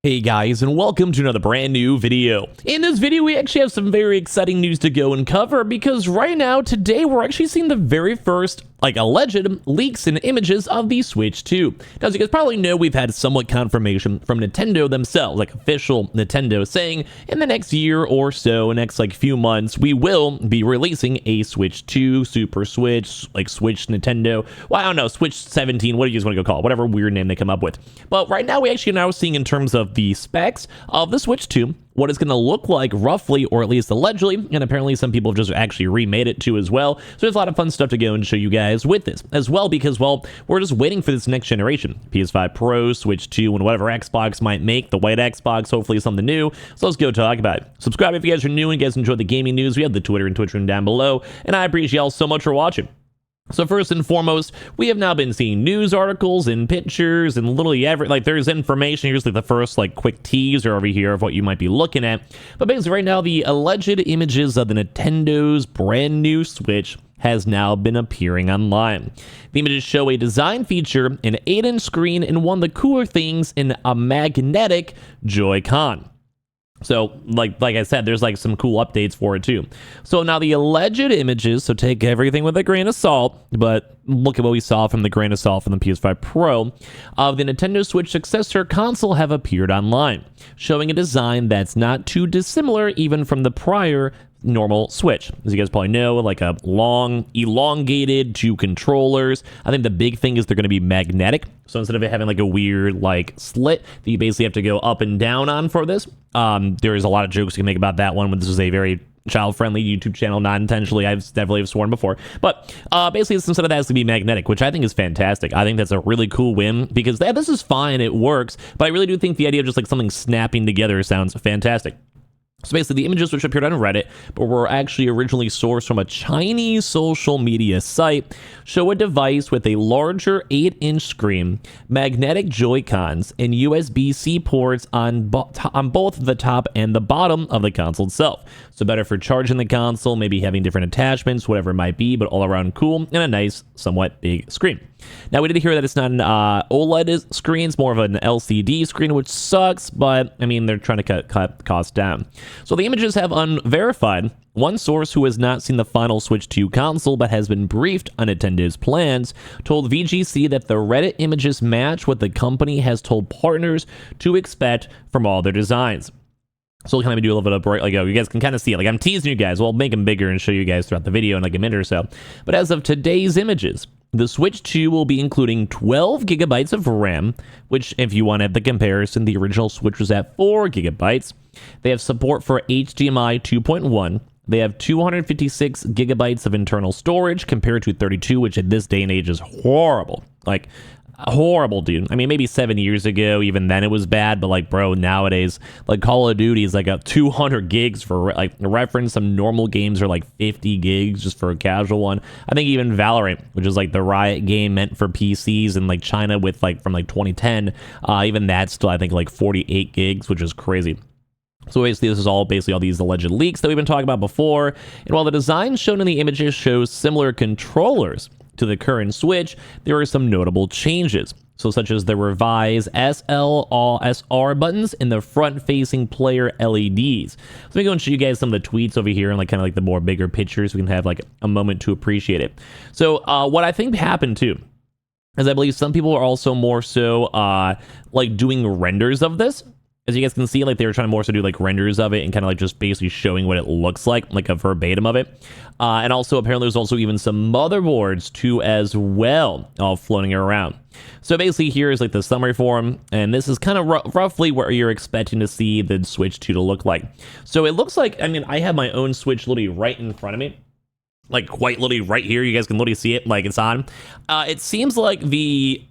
Hey guys, and welcome to another brand new video. In this video, we actually have some very exciting news to go and cover because right now, today, we're actually seeing the very first, alleged leaks and images of the Switch 2. Now, as you guys probably know, we've had somewhat confirmation from Nintendo themselves, official Nintendo, saying in the next year or so, next few months, we will be releasing a Switch 2, Super Switch, Switch Nintendo. Well, I don't know, Switch 17, what do you guys want to go call it? Whatever weird name they come up with. But right now, we actually are now seeing in terms of the specs of the Switch 2, what it's going to look like roughly, or at least allegedly, and apparently some people have just actually remade it too as well. So there's a lot of fun stuff to go and show you guys with this as well, because, well, we're just waiting for this next generation. PS5 Pro, Switch 2, and whatever Xbox might make, the white Xbox, hopefully something new. So let's go talk about it. Subscribe if you guys are new and you guys enjoy the gaming news. We have the Twitter and Twitch room down below, and I appreciate y'all so much for watching. So first and foremost, we have now been seeing news articles and pictures and literally there's information. Here's the first quick teaser over here of what you might be looking at. But basically right now, the alleged images of the Nintendo's brand new Switch has now been appearing online. The images show a design feature, an 8-inch screen, and one of the cooler things in a magnetic Joy-Con. So, like I said, there's some cool updates for it too. So now the alleged images, so take everything with a grain of salt, but look at what we saw from the grain of salt from the PS5 Pro, of the Nintendo Switch successor console have appeared online, showing a design that's not too dissimilar even from the prior normal Switch. As you guys probably know, a long, elongated two controllers. I think the big thing is they're going to be magnetic. So instead of it having a weird slit that you basically have to go up and down on for this, there's a lot of jokes you can make about that one when this is a very child-friendly YouTube channel, not intentionally. I've definitely sworn before. But basically, instead of that, it's going to be magnetic, which I think is fantastic. I think that's a really cool win because this is fine. It works. But I really do think the idea of just something snapping together sounds fantastic. So basically, the images which appeared on Reddit, but were actually originally sourced from a Chinese social media site, show a device with a larger 8-inch screen, magnetic Joy-Cons, and USB-C ports on both the top and the bottom of the console itself. So better for charging the console, maybe having different attachments, whatever it might be, but all around cool, and a nice, somewhat big screen. Now, we did hear that it's not an OLED screen, it's more of an LCD screen, which sucks, but, I mean, they're trying to cut costs down. So the images have unverified. One source who has not seen the final Switch 2 console but has been briefed on Nintendo's plans told VGC that the Reddit images match what the company has told partners to expect from all their designs. So we'll kind of do a little bit of break, you guys can kind of see it. I'm teasing you guys. We'll make them bigger and show you guys throughout the video in a minute or so. But as of today's images, the Switch 2 will be including 12 gigabytes of RAM, which, if you want to have the comparison, the original Switch was at 4 gigabytes. They have support for HDMI 2.1. They have 256 gigabytes of internal storage compared to 32, which at this day and age is horrible. Horrible, dude. I mean, maybe 7 years ago, even then it was bad, but bro, nowadays, Call of Duty is a 200 gigs for reference. Some normal games are 50 gigs just for a casual one. I think even Valorant, which is the Riot game meant for PCs in China with from 2010, even that's still I think 48 gigs, which is crazy. So basically, this is all these alleged leaks that we've been talking about before. And while the design shown in the images shows similar controllers to the current Switch, there are some notable changes. So such as the revised SR buttons and the front-facing player LEDs. So let me go and show you guys some of the tweets over here and the more bigger pictures. We can have a moment to appreciate it. So what I think happened too is I believe some people are also more so doing renders of this. As you guys can see, they were trying to more so do renders of it and kind of just basically showing what it looks like a verbatim of it. And also apparently there's also even some motherboards too as well, all floating around. So basically here is the summary form, and this is kind of roughly what you're expecting to see the Switch 2 to look like. So it looks I mean, I have my own Switch literally right in front of me. Quite literally right here. You guys can literally see it it's on. It seems the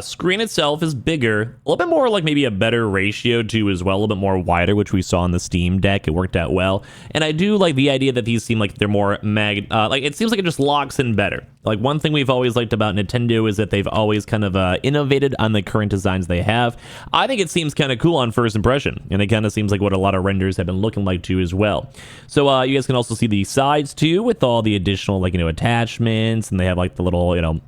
screen itself is bigger, a little bit more maybe a better ratio too as well, a little bit more wider, which we saw on the Steam Deck. It worked out well, and I do like the idea that these seem they're more it seems it just locks in better. Like, one thing we've always liked about Nintendo is that they've always kind of innovated on the current designs they have. I think it seems kind of cool on first impression, and it kind of seems like what a lot of renders have been looking like too as well. So you guys can also see the sides too with all the additional, like, attachments, and they have like the little,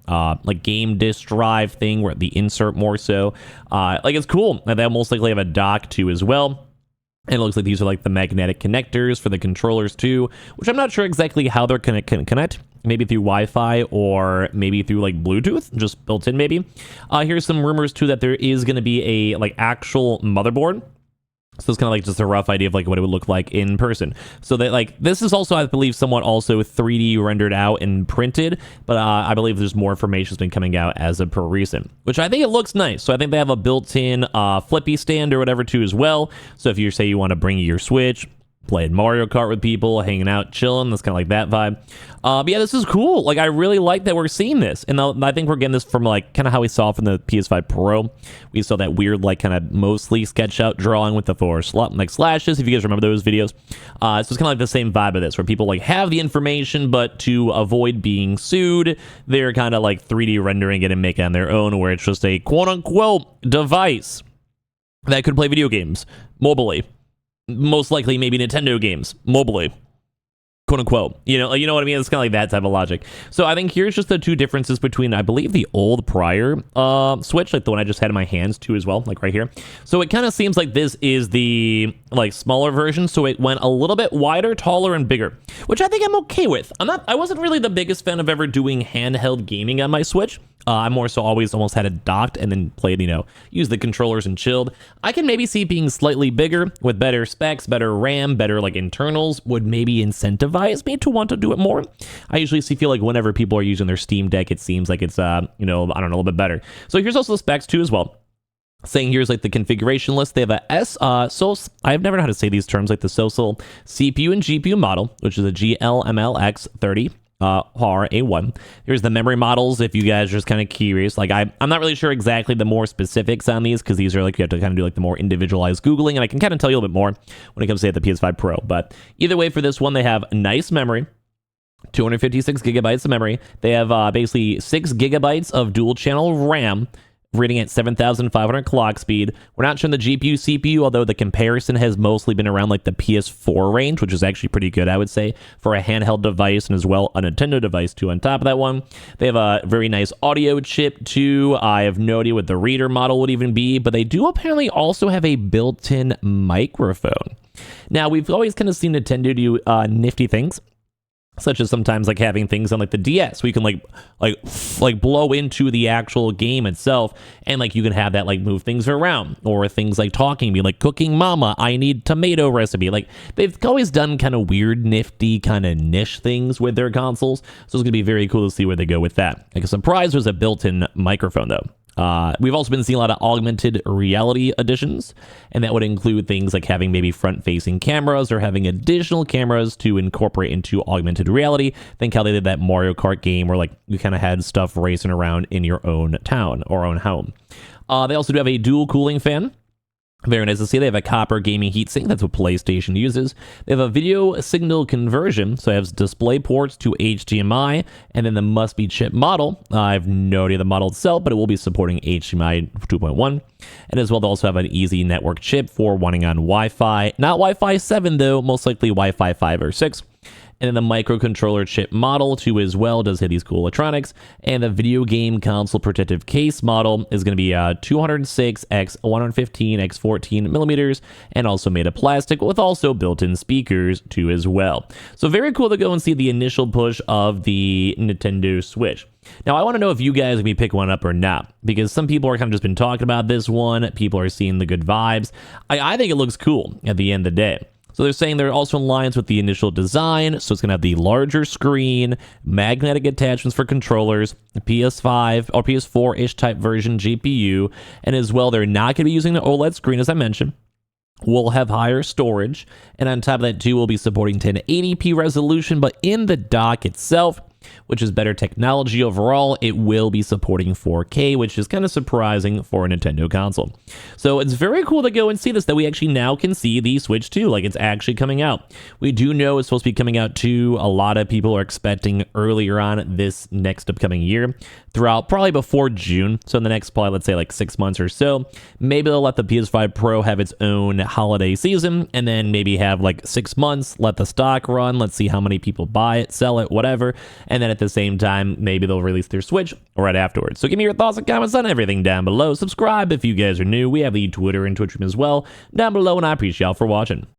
like game disc drive thing where the insert more so. Like, it's cool. They most likely have a dock too as well. And it looks like these are like the magnetic connectors for the controllers too, which I'm not sure exactly how they're going to connect. Maybe through Wi-Fi or maybe through like Bluetooth, just built in maybe. Here's some rumors too that there is going to be a like actual motherboard. So it's kind of like just a rough idea of like what it would look like in person. So that like this is also, I believe, somewhat also 3D rendered out and printed, but I believe there's more information that's been coming out as of per recent, which I think it looks nice. So I think they have a built-in flippy stand or whatever too as well. So if you say you want to bring your Switch, playing Mario Kart with people, hanging out, chilling. That's kind of like that vibe. But yeah, this is cool. Like, I really like that we're seeing this. And I think we're getting this from, like, kind of how we saw from the PS5 Pro. We saw that weird, like, kind of mostly sketch out drawing with the four like slashes, if you guys remember those videos. So it's kind of like the same vibe of this, where people, like, have the information, but to avoid being sued, they're kind of, like, 3D rendering it and making it on their own, where it's just a quote-unquote device that could play video games mobilely. Most likely maybe Nintendo games mobilely, quote unquote. You know what I mean? It's kind of like that type of logic. So I think here's just the two differences between, I believe, the old prior Switch, like the one I just had in my hands too as well, like right here. So it kind of seems like this is the like smaller version, so it went a little bit wider, taller, and bigger, which I think I'm okay with. I wasn't really the biggest fan of ever doing handheld gaming on my Switch. I more so always almost had it docked and then played, used the controllers and chilled. I can maybe see being slightly bigger with better specs, better RAM, better like internals would maybe incentivize me to want to do it more. I usually feel like whenever people are using their Steam Deck, it seems like it's, I don't know, a little bit better. So here's also the specs too as well. Saying here's like the configuration list. They have a I've never known how to say these terms, like the SOSL CPU and GPU model, which is a GLMLX 30. RA1. Here's the memory models if you guys are just kind of curious. Like I'm not really sure exactly the more specifics on these, because these are like, you have to kind of do like the more individualized Googling, and I can kind of tell you a little bit more when it comes to the PS5 Pro. But either way, for this one, they have nice memory. 256 gigabytes of memory. They have basically 6 gigabytes of dual channel RAM, reading at 7,500 clock speed. We're not showing the GPU, CPU, although the comparison has mostly been around like the PS4 range, which is actually pretty good, I would say, for a handheld device, and as well a Nintendo device too on top of that one. They have a very nice audio chip too. I have no idea what the reader model would even be, but they do apparently also have a built-in microphone. Now, we've always kind of seen Nintendo do nifty things, such as sometimes like having things on like the DS, where you can like blow into the actual game itself, and like you can have that like move things around, or things like talking, be like, cooking mama, I need tomato recipe. Like, they've always done kind of weird, nifty, kind of niche things with their consoles. So it's gonna be very cool to see where they go with that. Like, a surprise was a built-in microphone though. We've also been seeing a lot of augmented reality additions, and that would include things like having maybe front-facing cameras or having additional cameras to incorporate into augmented reality. Think how they did that Mario Kart game where like you kind of had stuff racing around in your own town or own home. They also do have a dual cooling fan. Very nice to see. They have a copper gaming heatsink. That's what PlayStation uses. They have a video signal conversion, so it has display ports to HDMI, and then the must-be chip model. I have no idea the model itself, but it will be supporting HDMI 2.1. And as well, they also have an easy network chip for running on Wi-Fi. Not Wi-Fi 7, though. Most likely Wi-Fi 5 or 6. And then the microcontroller chip model too as well does have these cool electronics. And the video game console protective case model is going to be 206x115x14 millimeters, and also made of plastic with also built-in speakers too as well. So very cool to go and see the initial push of the Nintendo Switch. Now, I want to know if you guys will be picking one up or not, because some people are kind of just been talking about this one. People are seeing the good vibes. I think it looks cool at the end of the day. So they're saying they're also in lines with the initial design, so it's going to have the larger screen, magnetic attachments for controllers, PS5 or PS4-ish type version GPU, and as well, they're not going to be using the OLED screen, as I mentioned. We'll have higher storage, and on top of that too, we'll be supporting 1080p resolution, but in the dock itself, which is better technology overall. It will be supporting 4K, which is kind of surprising for a Nintendo console. So it's very cool to go and see this, that we actually now can see the Switch 2, like it's actually coming out. We do know it's supposed to be coming out too. A lot of people are expecting earlier on this next upcoming year, throughout probably before June. So in the next probably, let's say like 6 months or so, maybe they'll let the PS5 Pro have its own holiday season, and then maybe have like 6 months, let the stock run. Let's see how many people buy it, sell it, whatever. And then at the same time, maybe they'll release their Switch right afterwards. So give me your thoughts and comments on everything down below. Subscribe if you guys are new. We have the Twitter and Twitch room as well down below, and I appreciate y'all for watching.